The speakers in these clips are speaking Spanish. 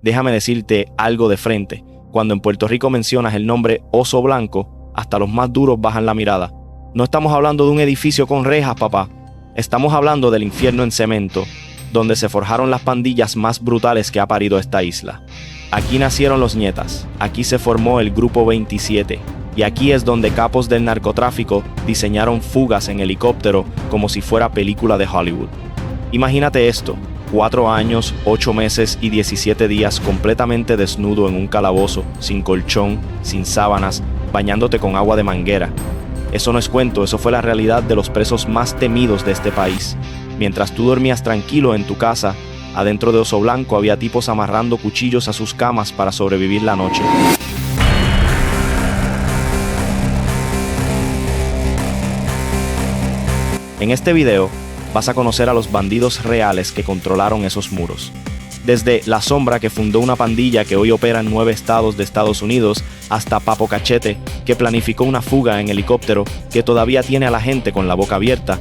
Déjame decirte algo de frente. Cuando en Puerto Rico mencionas el nombre Oso Blanco, hasta los más duros bajan la mirada. No estamos hablando de un edificio con rejas, papá. Estamos hablando del infierno en cemento, donde se forjaron las pandillas más brutales que ha parido esta isla. Aquí nacieron los Nietas, aquí se formó el Grupo 27, y aquí es donde capos del narcotráfico diseñaron fugas en helicóptero como si fuera película de Hollywood. Imagínate esto, 4 años, 8 meses y 17 días completamente desnudo en un calabozo, sin colchón, sin sábanas, bañándote con agua de manguera. Eso no es cuento, eso fue la realidad de los presos más temidos de este país. Mientras tú dormías tranquilo en tu casa, adentro de Oso Blanco había tipos amarrando cuchillos a sus camas para sobrevivir la noche. En este video vas a conocer a los bandidos reales que controlaron esos muros. Desde La Sombra, que fundó una pandilla que hoy opera en 9 estados de Estados Unidos, hasta Papo Cachete, que planificó una fuga en helicóptero que todavía tiene a la gente con la boca abierta.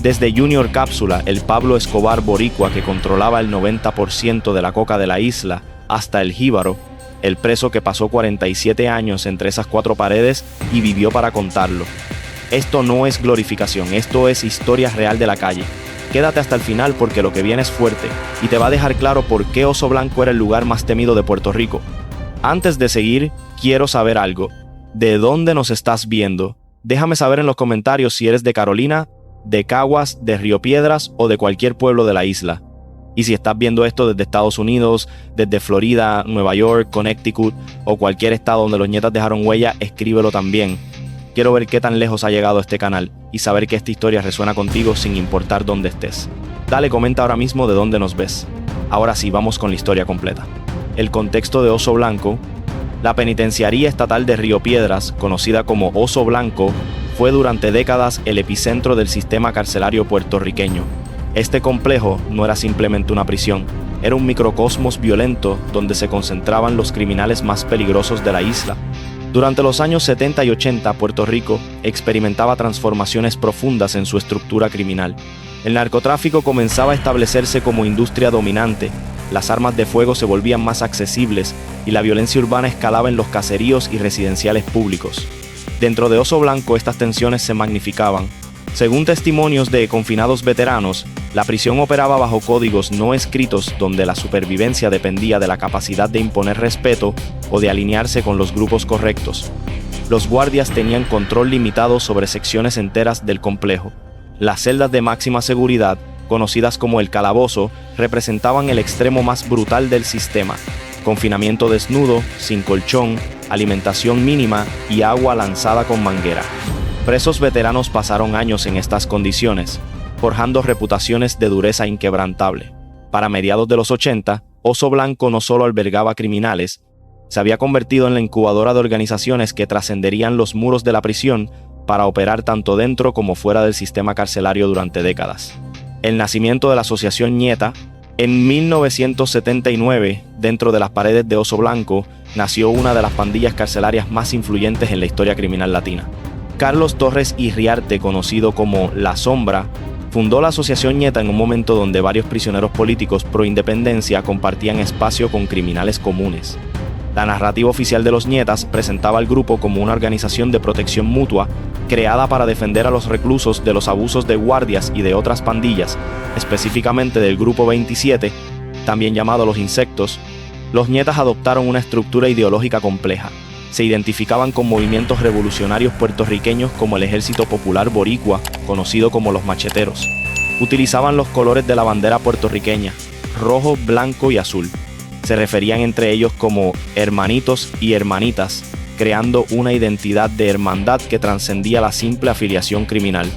Desde Junior Cápsula, el Pablo Escobar boricua que controlaba el 90% de la coca de la isla, hasta el Jíbaro, el preso que pasó 47 años entre esas 4 paredes y vivió para contarlo. Esto no es glorificación, esto es historia real de la calle. Quédate hasta el final porque lo que viene es fuerte y te va a dejar claro por qué Oso Blanco era el lugar más temido de Puerto Rico. Antes de seguir, quiero saber algo. ¿De dónde nos estás viendo? Déjame saber en los comentarios si eres de Carolina, de Caguas, de Río Piedras o de cualquier pueblo de la isla. Y si estás viendo esto desde Estados Unidos, desde Florida, Nueva York, Connecticut o cualquier estado donde los Nietas dejaron huella, escríbelo también. Quiero ver qué tan lejos ha llegado este canal y saber que esta historia resuena contigo sin importar dónde estés. Dale, comenta ahora mismo de dónde nos ves. Ahora sí, vamos con la historia completa. El contexto de Oso Blanco. La Penitenciaría Estatal de Río Piedras, conocida como Oso Blanco, fue durante décadas el epicentro del sistema carcelario puertorriqueño. Este complejo no era simplemente una prisión, era un microcosmos violento donde se concentraban los criminales más peligrosos de la isla. Durante los años 70 y 80, Puerto Rico experimentaba transformaciones profundas en su estructura criminal. El narcotráfico comenzaba a establecerse como industria dominante, las armas de fuego se volvían más accesibles y la violencia urbana escalaba en los caseríos y residenciales públicos. Dentro de Oso Blanco estas tensiones se magnificaban. Según testimonios de confinados veteranos, la prisión operaba bajo códigos no escritos donde la supervivencia dependía de la capacidad de imponer respeto o de alinearse con los grupos correctos. Los guardias tenían control limitado sobre secciones enteras del complejo. Las celdas de máxima seguridad, conocidas como el calabozo, representaban el extremo más brutal del sistema. Confinamiento desnudo, sin colchón, alimentación mínima y agua lanzada con manguera. Presos veteranos pasaron años en estas condiciones, forjando reputaciones de dureza inquebrantable. Para mediados de los 80, Oso Blanco no solo albergaba criminales, se había convertido en la incubadora de organizaciones que trascenderían los muros de la prisión para operar tanto dentro como fuera del sistema carcelario durante décadas. El nacimiento de la Asociación Nieta. En 1979, dentro de las paredes de Oso Blanco, nació una de las pandillas carcelarias más influyentes en la historia criminal latina. Carlos Torres Irriarte, conocido como La Sombra, fundó la Asociación Nieta en un momento donde varios prisioneros políticos pro independencia compartían espacio con criminales comunes. La narrativa oficial de los Nietas presentaba al grupo como una organización de protección mutua creada para defender a los reclusos de los abusos de guardias y de otras pandillas, específicamente del Grupo 27, también llamado Los Insectos. Los Nietas adoptaron una estructura ideológica compleja. Se identificaban con movimientos revolucionarios puertorriqueños como el Ejército Popular Boricua, conocido como los Macheteros. Utilizaban los colores de la bandera puertorriqueña, rojo, blanco y azul. Se referían entre ellos como hermanitos y hermanitas, creando una identidad de hermandad que trascendía la simple afiliación criminal.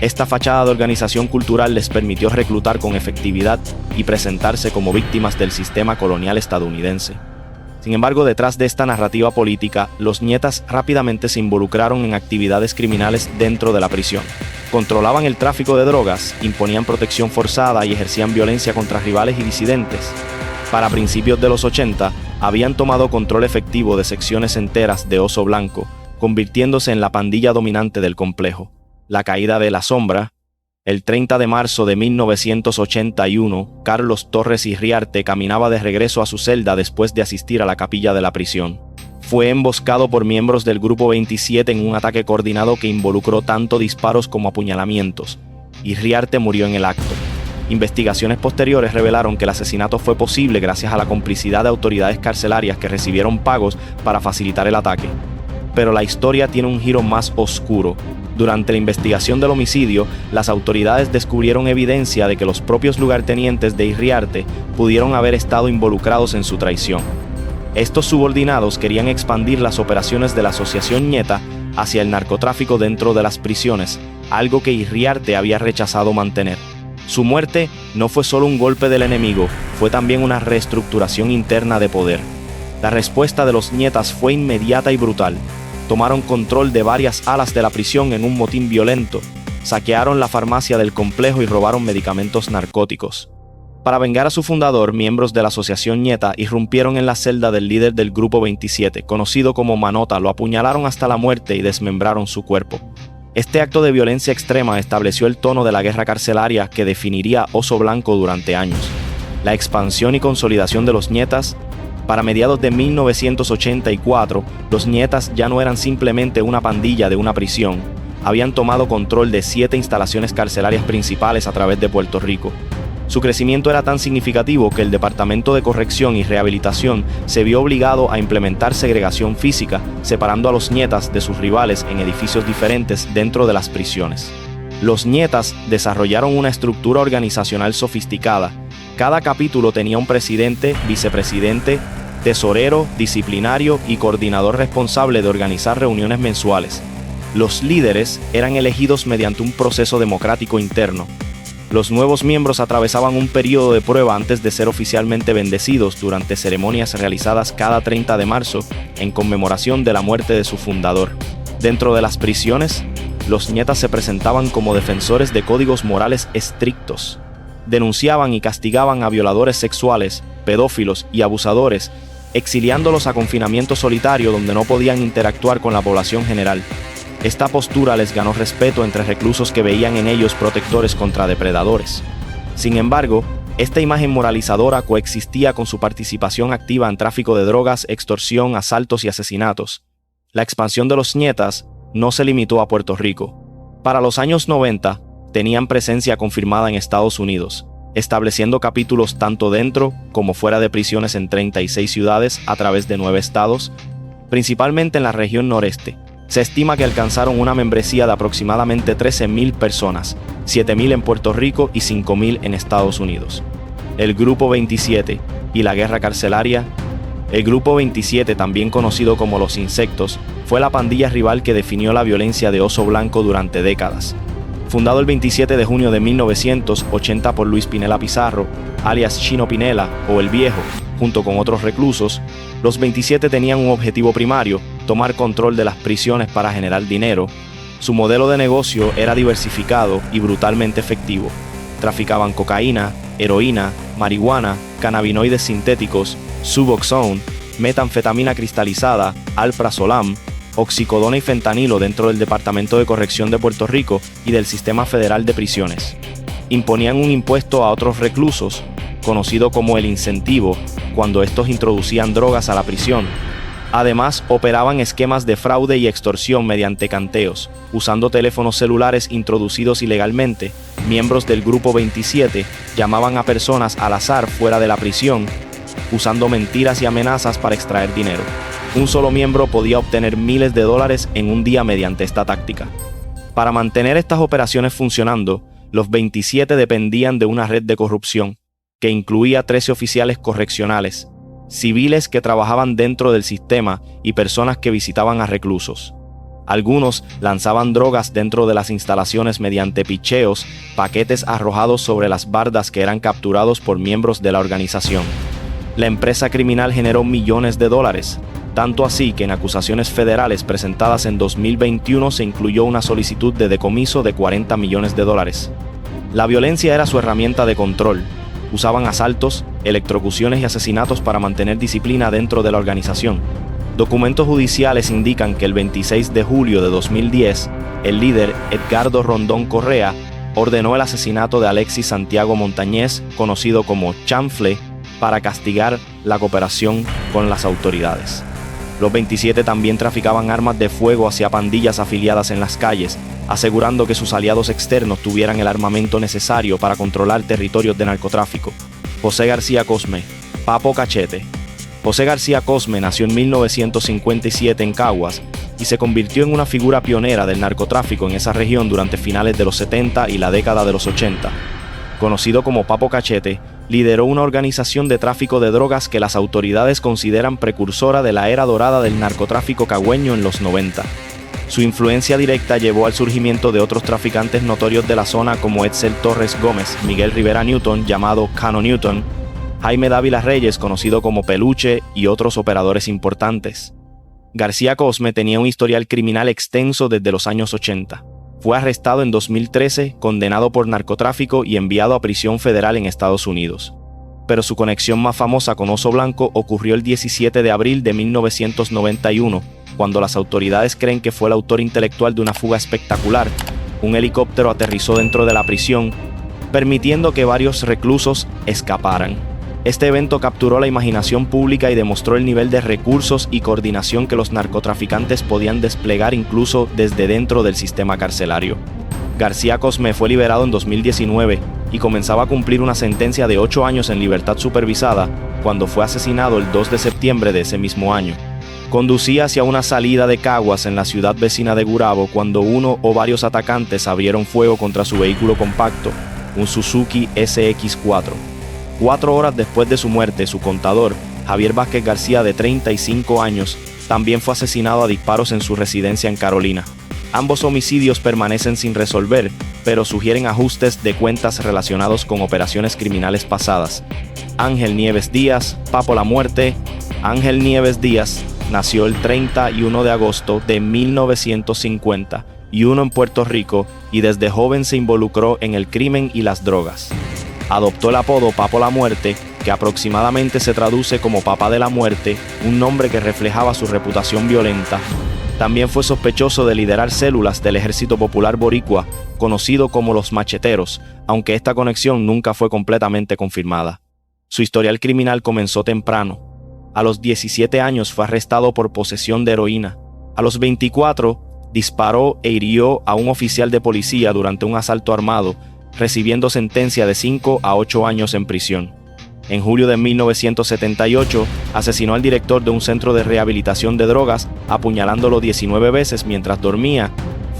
Esta fachada de organización cultural les permitió reclutar con efectividad y presentarse como víctimas del sistema colonial estadounidense. Sin embargo, detrás de esta narrativa política, los Nietas rápidamente se involucraron en actividades criminales dentro de la prisión. Controlaban el tráfico de drogas, imponían protección forzada y ejercían violencia contra rivales y disidentes. Para principios de los 80, habían tomado control efectivo de secciones enteras de Oso Blanco, convirtiéndose en la pandilla dominante del complejo. La caída de La Sombra. El 30 de marzo de 1981, Carlos Torres Iriarte caminaba de regreso a su celda después de asistir a la capilla de la prisión. Fue emboscado por miembros del Grupo 27 en un ataque coordinado que involucró tanto disparos como apuñalamientos. Iriarte murió en el acto. Investigaciones posteriores revelaron que el asesinato fue posible gracias a la complicidad de autoridades carcelarias que recibieron pagos para facilitar el ataque. Pero la historia tiene un giro más oscuro. Durante la investigación del homicidio, las autoridades descubrieron evidencia de que los propios lugartenientes de Iriarte pudieron haber estado involucrados en su traición. Estos subordinados querían expandir las operaciones de la Asociación Ñeta hacia el narcotráfico dentro de las prisiones, algo que Iriarte había rechazado mantener. Su muerte no fue solo un golpe del enemigo, fue también una reestructuración interna de poder. La respuesta de los Ñetas fue inmediata y brutal. Tomaron control de varias alas de la prisión en un motín violento, saquearon la farmacia del complejo y robaron medicamentos narcóticos. Para vengar a su fundador, miembros de la Asociación Ñeta irrumpieron en la celda del líder del Grupo 27, conocido como Manota, lo apuñalaron hasta la muerte y desmembraron su cuerpo. Este acto de violencia extrema estableció el tono de la guerra carcelaria que definiría Oso Blanco durante años. La expansión y consolidación de los Ñetas. Para mediados de 1984, los Ñetas ya no eran simplemente una pandilla de una prisión. Habían tomado control de 7 instalaciones carcelarias principales a través de Puerto Rico. Su crecimiento era tan significativo que el Departamento de Corrección y Rehabilitación se vio obligado a implementar segregación física, separando a los Ñetas de sus rivales en edificios diferentes dentro de las prisiones. Los Ñetas desarrollaron una estructura organizacional sofisticada. Cada capítulo tenía un presidente, vicepresidente, tesorero, disciplinario y coordinador responsable de organizar reuniones mensuales. Los líderes eran elegidos mediante un proceso democrático interno. Los nuevos miembros atravesaban un periodo de prueba antes de ser oficialmente bendecidos durante ceremonias realizadas cada 30 de marzo en conmemoración de la muerte de su fundador. Dentro de las prisiones, los Ñetas se presentaban como defensores de códigos morales estrictos. Denunciaban y castigaban a violadores sexuales, pedófilos y abusadores, exiliándolos a confinamiento solitario donde no podían interactuar con la población general. Esta postura les ganó respeto entre reclusos que veían en ellos protectores contra depredadores. Sin embargo, esta imagen moralizadora coexistía con su participación activa en tráfico de drogas, extorsión, asaltos y asesinatos. La expansión de los Ñetas no se limitó a Puerto Rico. Para los años 90, tenían presencia confirmada en Estados Unidos, estableciendo capítulos tanto dentro como fuera de prisiones en 36 ciudades a través de 9 estados, principalmente en la región noreste. Se estima que alcanzaron una membresía de aproximadamente 13,000 personas, 7,000 en Puerto Rico y 5,000 en Estados Unidos. El Grupo 27 y la guerra carcelaria. El Grupo 27, también conocido como los Insectos, fue la pandilla rival que definió la violencia de Oso Blanco durante décadas. Fundado el 27 de junio de 1980 por Luis Pinela Pizarro, alias Chino Pinela o El Viejo, junto con otros reclusos, los 27 tenían un objetivo primario: tomar control de las prisiones para generar dinero. Su modelo de negocio era diversificado y brutalmente efectivo. Traficaban cocaína, heroína, marihuana, cannabinoides sintéticos, Suboxone, metanfetamina cristalizada, alprazolam, oxicodona y fentanilo dentro del Departamento de Corrección de Puerto Rico y del Sistema Federal de Prisiones. Imponían un impuesto a otros reclusos, conocido como el incentivo, cuando estos introducían drogas a la prisión. Además, operaban esquemas de fraude y extorsión mediante canteos, usando teléfonos celulares introducidos ilegalmente. Miembros del Grupo 27 llamaban a personas al azar fuera de la prisión, usando mentiras y amenazas para extraer dinero. Un solo miembro podía obtener miles de dólares en un día mediante esta táctica. Para mantener estas operaciones funcionando, los 27 dependían de una red de corrupción, que incluía 13 oficiales correccionales, civiles que trabajaban dentro del sistema y personas que visitaban a reclusos. Algunos lanzaban drogas dentro de las instalaciones mediante picheos, paquetes arrojados sobre las bardas que eran capturados por miembros de la organización. La empresa criminal generó millones de dólares, tanto así que en acusaciones federales presentadas en 2021 se incluyó una solicitud de decomiso de $40 millones. La violencia era su herramienta de control. Usaban asaltos, electrocuciones y asesinatos para mantener disciplina dentro de la organización. Documentos judiciales indican que el 26 de julio de 2010, el líder Edgardo Rondón Correa ordenó el asesinato de Alexis Santiago Montañez, conocido como Chanfle, para castigar la cooperación con las autoridades. Los 27 también traficaban armas de fuego hacia pandillas afiliadas en las calles, asegurando que sus aliados externos tuvieran el armamento necesario para controlar territorios de narcotráfico. José García Cosme, Papo Cachete. José García Cosme nació en 1957 en Caguas y se convirtió en una figura pionera del narcotráfico en esa región durante finales de los 70 y la década de los 80. Conocido como Papo Cachete, lideró una organización de tráfico de drogas que las autoridades consideran precursora de la era dorada del narcotráfico cagüeño en los 90. Su influencia directa llevó al surgimiento de otros traficantes notorios de la zona como Edsel Torres Gómez, Miguel Rivera Newton, llamado Cano Newton, Jaime Dávila Reyes, conocido como Peluche, y otros operadores importantes. García Cosme tenía un historial criminal extenso desde los años 80. Fue arrestado en 2013, condenado por narcotráfico y enviado a prisión federal en Estados Unidos. Pero su conexión más famosa con Oso Blanco ocurrió el 17 de abril de 1991, cuando las autoridades creen que fue el autor intelectual de una fuga espectacular. Un helicóptero aterrizó dentro de la prisión, permitiendo que varios reclusos escaparan. Este evento capturó la imaginación pública y demostró el nivel de recursos y coordinación que los narcotraficantes podían desplegar incluso desde dentro del sistema carcelario. García Cosme fue liberado en 2019 y comenzaba a cumplir una sentencia de 8 años en libertad supervisada cuando fue asesinado el 2 de septiembre de ese mismo año. Conducía hacia una salida de Caguas en la ciudad vecina de Gurabo cuando uno o varios atacantes abrieron fuego contra su vehículo compacto, un Suzuki SX4. 4 horas después de su muerte, su contador, Javier Vázquez García, de 35 años, también fue asesinado a disparos en su residencia en Carolina. Ambos homicidios permanecen sin resolver, pero sugieren ajustes de cuentas relacionados con operaciones criminales pasadas. Ángel Nieves Díaz, Papo la Muerte. Ángel Nieves Díaz nació el 31 de agosto de 1951 en Puerto Rico y desde joven se involucró en el crimen y las drogas. Adoptó el apodo Papo la Muerte, que aproximadamente se traduce como Papá de la Muerte, un nombre que reflejaba su reputación violenta. También fue sospechoso de liderar células del Ejército Popular Boricua, conocido como los Macheteros, aunque esta conexión nunca fue completamente confirmada. Su historial criminal comenzó temprano. A los 17 años fue arrestado por posesión de heroína. A los 24, disparó e hirió a un oficial de policía durante un asalto armado, recibiendo sentencia de 5 a 8 años en prisión. En julio de 1978, asesinó al director de un centro de rehabilitación de drogas, apuñalándolo 19 veces mientras dormía.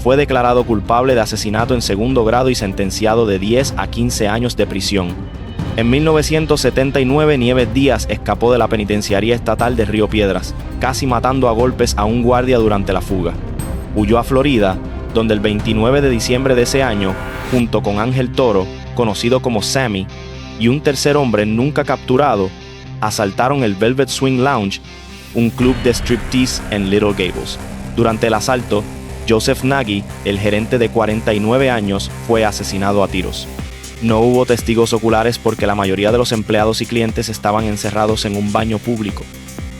Fue declarado culpable de asesinato en segundo grado y sentenciado de 10 a 15 años de prisión. En 1979, Nieves Díaz escapó de la penitenciaría estatal de Río Piedras, casi matando a golpes a un guardia durante la fuga. Huyó a Florida, donde el 29 de diciembre de ese año, junto con Ángel Toro, conocido como Sammy, y un tercer hombre nunca capturado, asaltaron el Velvet Swing Lounge, un club de striptease en Little Gables. Durante el asalto, Joseph Nagy, el gerente de 49 años, fue asesinado a tiros. No hubo testigos oculares porque la mayoría de los empleados y clientes estaban encerrados en un baño público.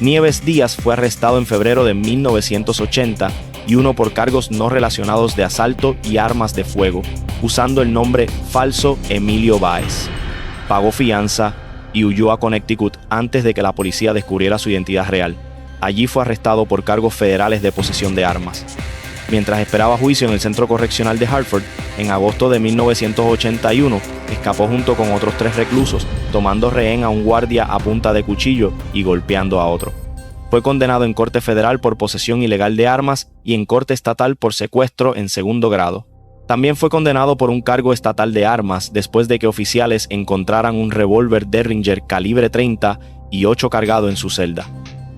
Nieves Díaz fue arrestado en febrero de 1980 y uno por cargos no relacionados de asalto y armas de fuego, usando el nombre falso Emilio Báez. Pagó fianza y huyó a Connecticut antes de que la policía descubriera su identidad real. Allí fue arrestado por cargos federales de posesión de armas. Mientras esperaba juicio en el Centro Correccional de Hartford, en agosto de 1981, escapó junto con otros 3 reclusos, tomando rehén a un guardia a punta de cuchillo y golpeando a otro. Fue condenado en corte federal por posesión ilegal de armas y en corte estatal por secuestro en segundo grado. También fue condenado por un cargo estatal de armas después de que oficiales encontraran un revólver Derringer calibre 30 y 8 cargado en su celda.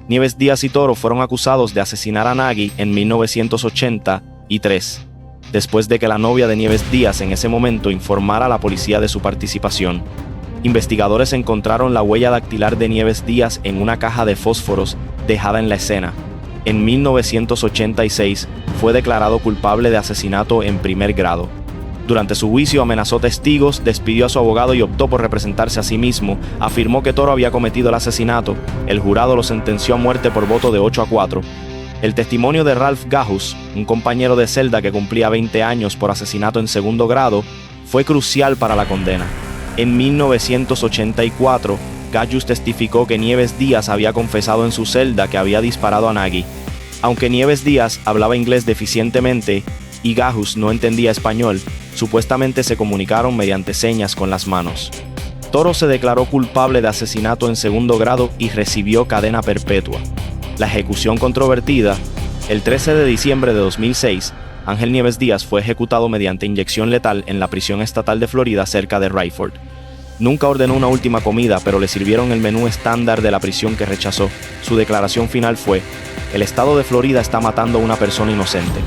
Nieves Díaz y Toro fueron acusados de asesinar a Nagy en 1983, después de que la novia de Nieves Díaz en ese momento informara a la policía de su participación. Investigadores encontraron la huella dactilar de Nieves Díaz en una caja de fósforos dejada en la escena. En 1986 fue declarado culpable de asesinato en primer grado. Durante su juicio amenazó testigos, despidió a su abogado y optó por representarse a sí mismo. Afirmó que Toro había cometido el asesinato. El jurado lo sentenció a muerte por voto de 8 a 4. El testimonio de Ralph Gajus, un compañero de celda que cumplía 20 años por asesinato en segundo grado, fue crucial para la condena. En 1984, Gallus testificó que Nieves Díaz había confesado en su celda que había disparado a Nagy. Aunque Nieves Díaz hablaba inglés deficientemente y Gallus no entendía español, supuestamente se comunicaron mediante señas con las manos. Toro se declaró culpable de asesinato en segundo grado y recibió cadena perpetua. La ejecución controvertida, el 13 de diciembre de 2006, Ángel Nieves Díaz fue ejecutado mediante inyección letal en la prisión estatal de Florida cerca de Rayford. Nunca ordenó una última comida, pero le sirvieron el menú estándar de la prisión que rechazó. Su declaración final fue: "El estado de Florida está matando a una persona inocente.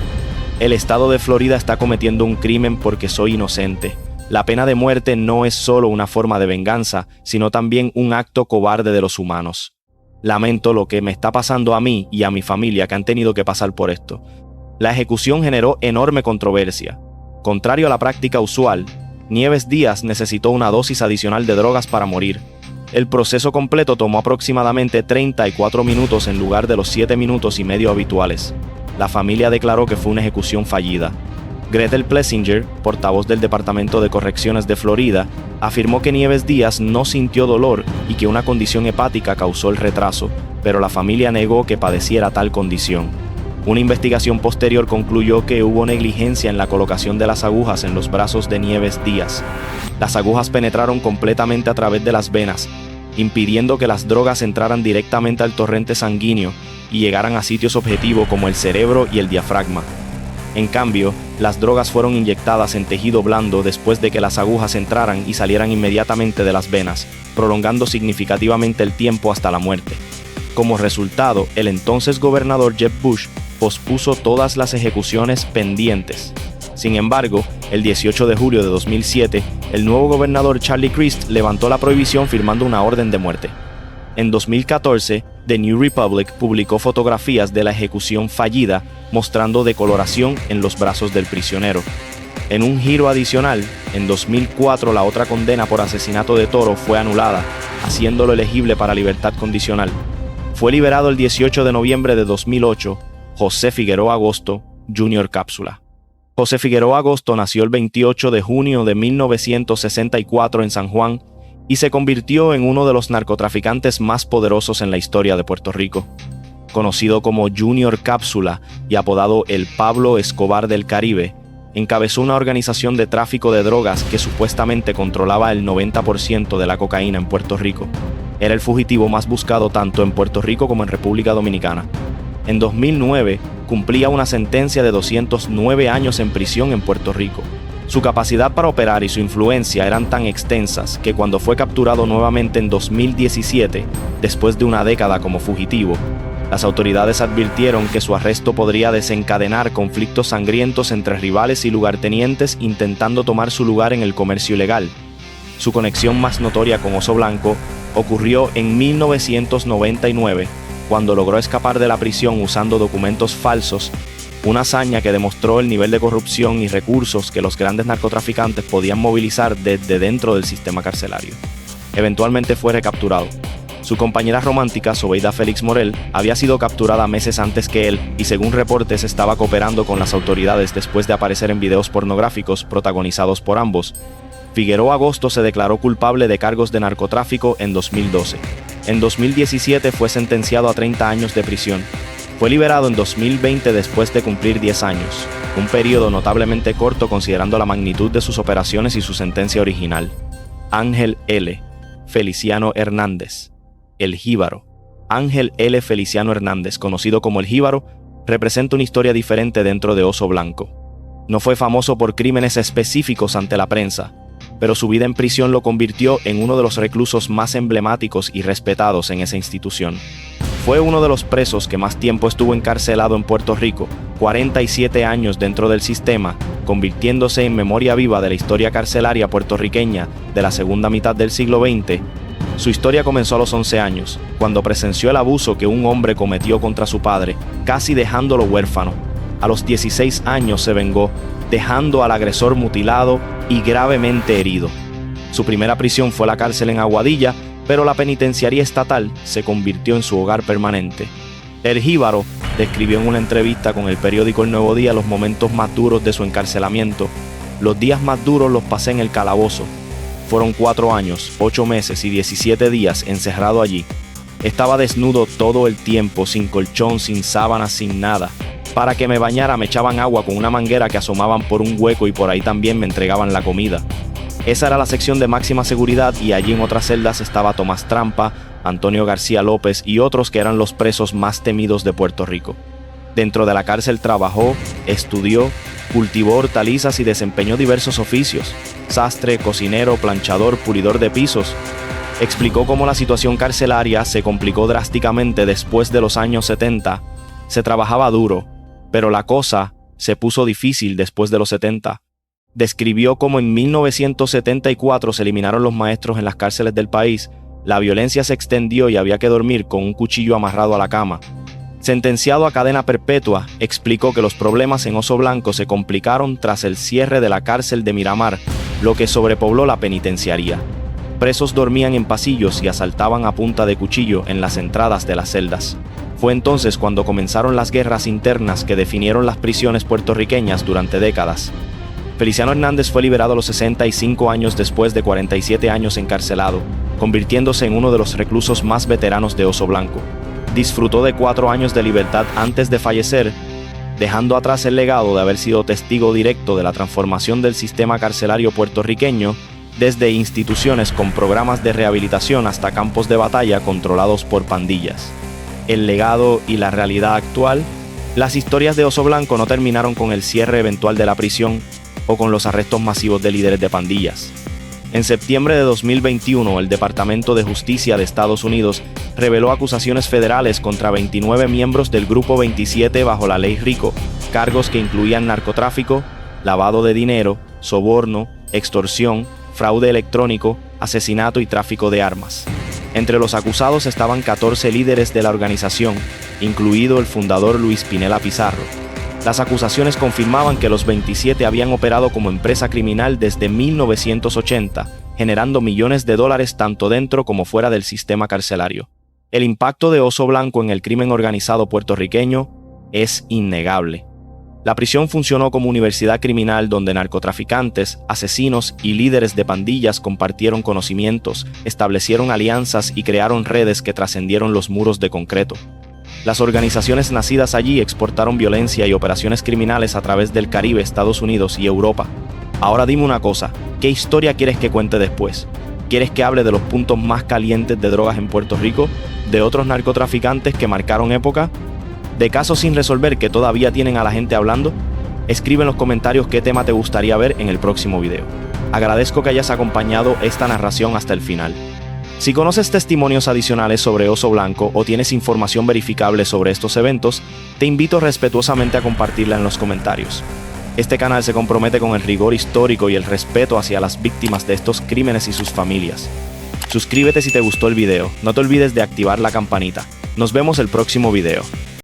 El estado de Florida está cometiendo un crimen porque soy inocente. La pena de muerte no es solo una forma de venganza, sino también un acto cobarde de los humanos. Lamento lo que me está pasando a mí y a mi familia que han tenido que pasar por esto". La ejecución generó enorme controversia. Contrario a la práctica usual, Nieves Díaz necesitó una dosis adicional de drogas para morir. El proceso completo tomó aproximadamente 34 minutos en lugar de los 7 minutos y medio habituales. La familia declaró que fue una ejecución fallida. Gretel Plessinger, portavoz del Departamento de Correcciones de Florida, afirmó que Nieves Díaz no sintió dolor y que una condición hepática causó el retraso, pero la familia negó que padeciera tal condición. Una investigación posterior concluyó que hubo negligencia en la colocación de las agujas en los brazos de Nieves Díaz. Las agujas penetraron completamente a través de las venas, impidiendo que las drogas entraran directamente al torrente sanguíneo y llegaran a sitios objetivos como el cerebro y el diafragma. En cambio, las drogas fueron inyectadas en tejido blando después de que las agujas entraran y salieran inmediatamente de las venas, prolongando significativamente el tiempo hasta la muerte. Como resultado, el entonces gobernador Jeb Bush pospuso todas las ejecuciones pendientes. Sin embargo, el 18 de julio de 2007, el nuevo gobernador Charlie Crist levantó la prohibición firmando una orden de muerte. En 2014, The New Republic publicó fotografías de la ejecución fallida, mostrando decoloración en los brazos del prisionero. En un giro adicional, en 2004 la otra condena por asesinato de Toro fue anulada, haciéndolo elegible para libertad condicional. Fue liberado el 18 de noviembre de 2008, José Figueroa Agosto, Jr. Cápsula. José Figueroa Agosto nació el 28 de junio de 1964 en San Juan y se convirtió en uno de los narcotraficantes más poderosos en la historia de Puerto Rico. Conocido como Junior Cápsula y apodado el Pablo Escobar del Caribe, encabezó una organización de tráfico de drogas que supuestamente controlaba el 90% de la cocaína en Puerto Rico. Era el fugitivo más buscado tanto en Puerto Rico como en República Dominicana. En 2009, cumplía una sentencia de 209 años en prisión en Puerto Rico. Su capacidad para operar y su influencia eran tan extensas que cuando fue capturado nuevamente en 2017, después de una década como fugitivo, las autoridades advirtieron que su arresto podría desencadenar conflictos sangrientos entre rivales y lugartenientes intentando tomar su lugar en el comercio ilegal. Su conexión más notoria con Oso Blanco ocurrió en 1999, cuando logró escapar de la prisión usando documentos falsos, una hazaña que demostró el nivel de corrupción y recursos que los grandes narcotraficantes podían movilizar desde dentro del sistema carcelario. Eventualmente fue recapturado. Su compañera romántica, Zobeida Félix Morel, había sido capturada meses antes que él y según reportes estaba cooperando con las autoridades después de aparecer en videos pornográficos protagonizados por ambos. Figueroa Agosto se declaró culpable de cargos de narcotráfico en 2012. En 2017 fue sentenciado a 30 años de prisión. Fue liberado en 2020 después de cumplir 10 años, un periodo notablemente corto considerando la magnitud de sus operaciones y su sentencia original. Ángel L. Feliciano Hernández, el Jíbaro. Ángel L. Feliciano Hernández, conocido como el Jíbaro, representa una historia diferente dentro de Oso Blanco. No fue famoso por crímenes específicos ante la prensa, pero su vida en prisión lo convirtió en uno de los reclusos más emblemáticos y respetados en esa institución. Fue uno de los presos que más tiempo estuvo encarcelado en Puerto Rico, 47 años dentro del sistema, convirtiéndose en memoria viva de la historia carcelaria puertorriqueña de la segunda mitad del siglo XX. Su historia comenzó a los 11 años, cuando presenció el abuso que un hombre cometió contra su padre, casi dejándolo huérfano. A los 16 años se vengó, dejando al agresor mutilado y gravemente herido. Su primera prisión fue la cárcel en Aguadilla, pero la penitenciaría estatal se convirtió en su hogar permanente. El Jíbaro describió en una entrevista con el periódico El Nuevo Día los momentos más duros de su encarcelamiento. Los días más duros los pasé en el calabozo. Fueron 4 años, 8 meses y 17 días encerrado allí. Estaba desnudo todo el tiempo, sin colchón, sin sábanas, sin nada. Para que me bañara me echaban agua con una manguera que asomaban por un hueco y por ahí también me entregaban la comida. Esa era la sección de máxima seguridad y allí en otras celdas estaba Tomás Trampa, Antonio García López y otros que eran los presos más temidos de Puerto Rico. Dentro de la cárcel trabajó, estudió, cultivó hortalizas y desempeñó diversos oficios: sastre, cocinero, planchador, pulidor de pisos. Explicó cómo la situación carcelaria se complicó drásticamente después de los años 70. Se trabajaba duro, pero la cosa se puso difícil después de los 70. Describió cómo en 1974 se eliminaron los maestros en las cárceles del país, la violencia se extendió y había que dormir con un cuchillo amarrado a la cama. Sentenciado a cadena perpetua, explicó que los problemas en Oso Blanco se complicaron tras el cierre de la cárcel de Miramar, lo que sobrepobló la penitenciaría. Presos dormían en pasillos y asaltaban a punta de cuchillo en las entradas de las celdas. Fue entonces cuando comenzaron las guerras internas que definieron las prisiones puertorriqueñas durante décadas. Feliciano Hernández fue liberado a los 65 años después de 47 años encarcelado, convirtiéndose en uno de los reclusos más veteranos de Oso Blanco. Disfrutó de 4 años de libertad antes de fallecer, dejando atrás el legado de haber sido testigo directo de la transformación del sistema carcelario puertorriqueño, desde instituciones con programas de rehabilitación hasta campos de batalla controlados por pandillas. El legado y la realidad actual. Las historias de Oso Blanco no terminaron con el cierre eventual de la prisión o con los arrestos masivos de líderes de pandillas. En septiembre de 2021, el Departamento de Justicia de Estados Unidos reveló acusaciones federales contra 29 miembros del Grupo 27 bajo la Ley RICO, cargos que incluían narcotráfico, lavado de dinero, soborno, extorsión, fraude electrónico, asesinato y tráfico de armas. Entre los acusados estaban 14 líderes de la organización, incluido el fundador Luis Pinela Pizarro. Las acusaciones confirmaban que los 27 habían operado como empresa criminal desde 1980, generando millones de dólares tanto dentro como fuera del sistema carcelario. El impacto de Oso Blanco en el crimen organizado puertorriqueño es innegable. La prisión funcionó como universidad criminal donde narcotraficantes, asesinos y líderes de pandillas compartieron conocimientos, establecieron alianzas y crearon redes que trascendieron los muros de concreto. Las organizaciones nacidas allí exportaron violencia y operaciones criminales a través del Caribe, Estados Unidos y Europa. Ahora dime una cosa, ¿qué historia quieres que cuente después? ¿Quieres que hable de los puntos más calientes de drogas en Puerto Rico? ¿De otros narcotraficantes que marcaron época? ¿De casos sin resolver que todavía tienen a la gente hablando? Escribe en los comentarios qué tema te gustaría ver en el próximo video. Agradezco que hayas acompañado esta narración hasta el final. Si conoces testimonios adicionales sobre Oso Blanco o tienes información verificable sobre estos eventos, te invito respetuosamente a compartirla en los comentarios. Este canal se compromete con el rigor histórico y el respeto hacia las víctimas de estos crímenes y sus familias. Suscríbete si te gustó el video, no te olvides de activar la campanita. Nos vemos el próximo video.